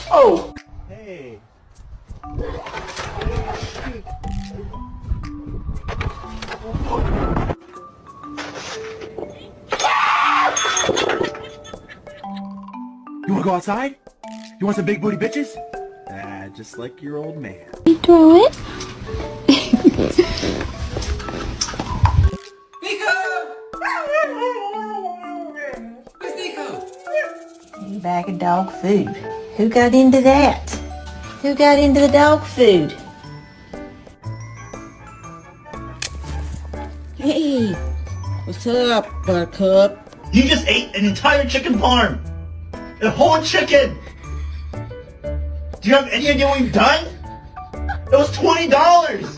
Oh! Hey. You wanna go outside? You want some big booty bitches? Ah, just like your old man. You throw it? A bag of dog food. Who got into that? Who got into the dog food? Hey, what's up, Buttercup? You just ate an entire chicken farm! A whole chicken! Do you have any idea what you've done? It was $20!